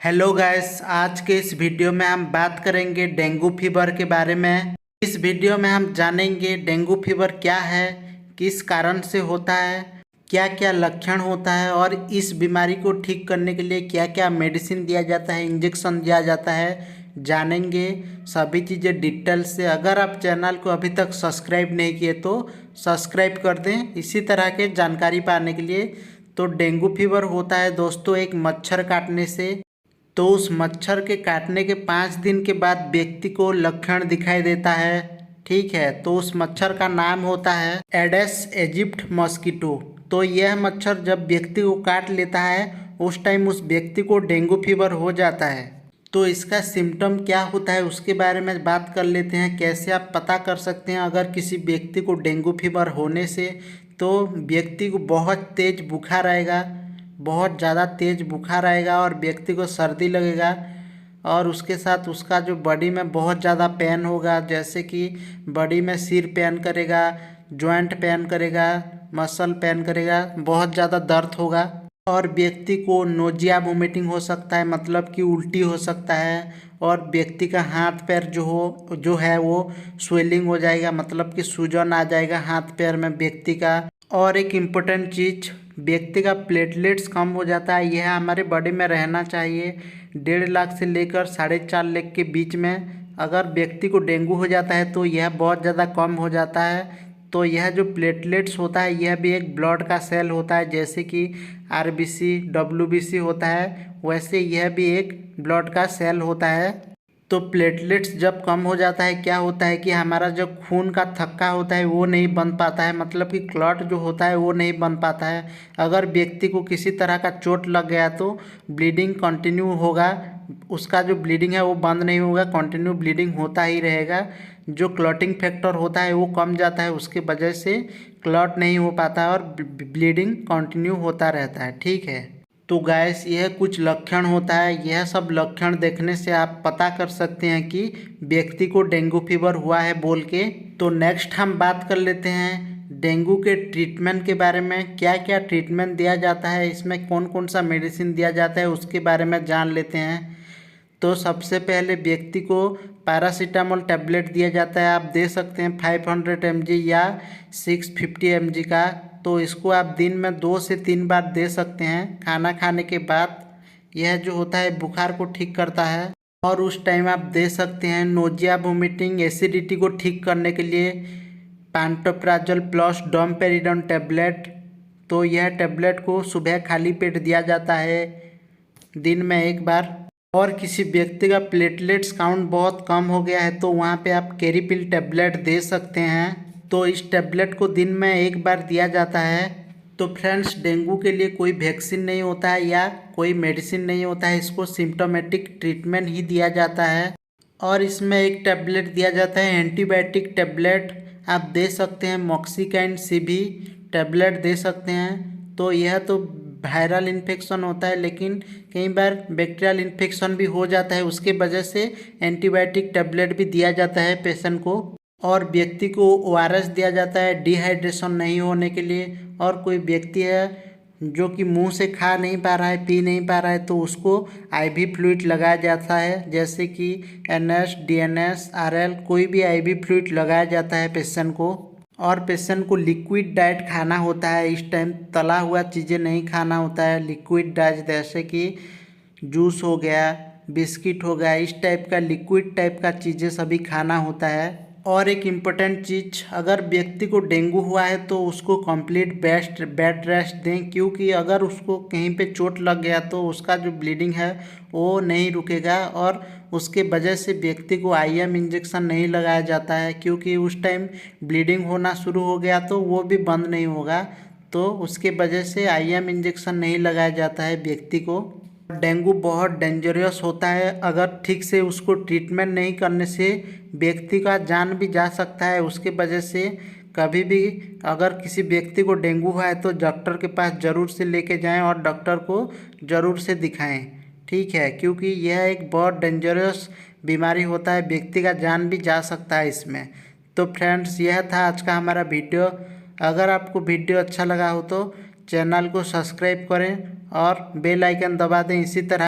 Hello guys, आज के इस वीडियो में हम बात करेंगे डेंगू फीवर के बारे में। इस वीडियो में हम जानेंगे डेंगू फीवर क्या है, किस कारण से होता है, क्या क्या लक्षण होता है और इस बीमारी को ठीक करने के लिए क्या क्या मेडिसिन दिया जाता है, इंजेक्शन दिया जाता है। जानेंगे सभी चीज़ें डिटेल से। अगर आप चैनल को अभी तक सब्सक्राइब नहीं किए तो सब्सक्राइब कर दें इसी तरह के जानकारी पाने के लिए। तो डेंगू फीवर होता है दोस्तों एक मच्छर काटने से। तो उस मच्छर के काटने के 5 दिन के बाद व्यक्ति को लक्षण दिखाई देता है। ठीक है, तो उस मच्छर का नाम होता है एडेस एजिप्ट मॉस्किटो। तो यह मच्छर जब व्यक्ति को काट लेता है उस टाइम उस व्यक्ति को डेंगू फीवर हो जाता है। तो इसका सिम्टम क्या होता है उसके बारे में बात कर लेते हैं। कैसे आप पता कर सकते हैं अगर किसी व्यक्ति को डेंगू फीवर होने से। तो व्यक्ति को बहुत तेज बुखार आएगा, बहुत ज़्यादा तेज बुखार आएगा और व्यक्ति को सर्दी लगेगा और उसके साथ उसका जो बॉडी में बहुत ज़्यादा पेन होगा, जैसे कि बॉडी में सिर पेन करेगा, जॉइंट पेन करेगा, मसल पेन करेगा, बहुत ज़्यादा दर्द होगा और व्यक्ति को नोजिया वोमिटिंग हो सकता है, मतलब कि उल्टी हो सकता है और व्यक्ति का हाथ पैर जो है वो स्वेलिंग हो जाएगा, मतलब कि सूजन आ जाएगा हाथ पैर में व्यक्ति का। और एक इम्पोर्टेंट चीज़, व्यक्ति का प्लेटलेट्स कम हो जाता है। यह हमारे बॉडी में रहना चाहिए 1.5 लाख से लेकर 4.5 लाख के बीच में। अगर व्यक्ति को डेंगू हो जाता है तो यह बहुत ज़्यादा कम हो जाता है। तो यह जो प्लेटलेट्स होता है यह भी एक ब्लड का सेल होता है, जैसे कि आरबीसी डब्ल्यूबीसी होता है वैसे यह भी एक ब्लड का सेल होता है। तो प्लेटलेट्स जब कम हो जाता है क्या होता है कि हमारा जो खून का थक्का होता है वो नहीं बन पाता है, मतलब कि क्लॉट जो होता है वो नहीं बन पाता है। अगर व्यक्ति को किसी तरह का चोट लग गया तो ब्लीडिंग कंटिन्यू होगा, उसका जो ब्लीडिंग है वो बंद नहीं होगा, कंटिन्यू ब्लीडिंग होता ही रहेगा। जो क्लॉटिंग फैक्टर होता है वो कम जाता है, उसकी वजह से क्लॉट नहीं हो पाता है और ब्लीडिंग कंटिन्यू होता रहता है। ठीक है, तो गैस यह कुछ लक्षण होता है। यह सब लक्षण देखने से आप पता कर सकते हैं कि व्यक्ति को डेंगू फीवर हुआ है बोल के। तो नेक्स्ट हम बात कर लेते हैं डेंगू के ट्रीटमेंट के बारे में। क्या क्या ट्रीटमेंट दिया जाता है, इसमें कौन कौन सा मेडिसिन दिया जाता है उसके बारे में जान लेते हैं। तो सबसे पहले व्यक्ति को पैरासीटामोल टैबलेट दिया जाता है। आप दे सकते हैं 500 mg या 650 mg का। तो इसको आप दिन में 2 से 3 बार दे सकते हैं खाना खाने के बाद। यह जो होता है बुखार को ठीक करता है। और उस टाइम आप दे सकते हैं नोजिया वोमिटिंग एसिडिटी को ठीक करने के लिए पैंटोप्राजोल प्लस डोमपेरिडोन टैबलेट। तो यह टैबलेट को सुबह खाली पेट दिया जाता है दिन में 1 बार। और किसी व्यक्ति का प्लेटलेट्स काउंट बहुत कम हो गया है तो वहाँ पे आप कैरीपिल टैबलेट दे सकते हैं। तो इस टैबलेट को दिन में 1 बार दिया जाता है। तो फ्रेंड्स, डेंगू के लिए कोई वैक्सीन नहीं होता है या कोई मेडिसिन नहीं होता है, इसको सिम्टोमेटिक ट्रीटमेंट ही दिया जाता है। और इसमें एक टैबलेट दिया जाता है एंटीबायोटिक टैबलेट, आप दे सकते हैं मॉक्सिकैन सी भी टैबलेट दे सकते हैं। तो यह तो वायरल इन्फेक्शन होता है, लेकिन कई बार बैक्टीरियल इन्फेक्शन भी हो जाता है, उसके वजह से एंटीबायोटिक टैबलेट भी दिया जाता है पेशेंट को। और व्यक्ति को ओआरएस दिया जाता है डिहाइड्रेशन नहीं होने के लिए। और कोई व्यक्ति है जो कि मुंह से खा नहीं पा रहा है, पी नहीं पा रहा है, तो उसको आईवी फ्लूइड लगाया जाता है, जैसे कि एनएस डीएनएस आरएल कोई भी आईवी फ्लूइड लगाया जाता है पेशेंट को। और पेशेंट को लिक्विड डाइट खाना होता है इस टाइम, तला हुआ चीज़ें नहीं खाना होता है। लिक्विड डाइट जैसे कि जूस हो गया, बिस्किट हो गया, इस टाइप का लिक्विड टाइप का चीज़ें सभी खाना होता है। और एक इम्पोर्टेंट चीज़, अगर व्यक्ति को डेंगू हुआ है तो उसको कंप्लीट बेड रेस्ट दें, क्योंकि अगर उसको कहीं पे चोट लग गया तो उसका जो ब्लीडिंग है वो नहीं रुकेगा और उसके वजह से व्यक्ति को आईएम इंजेक्शन नहीं लगाया जाता है, क्योंकि उस टाइम ब्लीडिंग होना शुरू हो गया तो वो भी बंद नहीं होगा। तो उसके वजह से आईएम इंजेक्शन नहीं लगाया जाता है व्यक्ति को। डेंगू बहुत डेंजरस होता है, अगर ठीक से उसको ट्रीटमेंट नहीं करने से व्यक्ति का जान भी जा सकता है। उसके वजह से कभी भी अगर किसी व्यक्ति को डेंगू हुआ है तो डॉक्टर के पास ज़रूर से लेके जाएं और डॉक्टर को ज़रूर से दिखाएं। ठीक है, क्योंकि यह एक बहुत डेंजरस बीमारी होता है, व्यक्ति का जान भी जा सकता है इसमें। तो फ्रेंड्स, यह था आज का हमारा वीडियो। अगर आपको वीडियो अच्छा लगा हो तो चैनल को सब्सक्राइब करें और बेल आइकन दबा दें इसी तरह।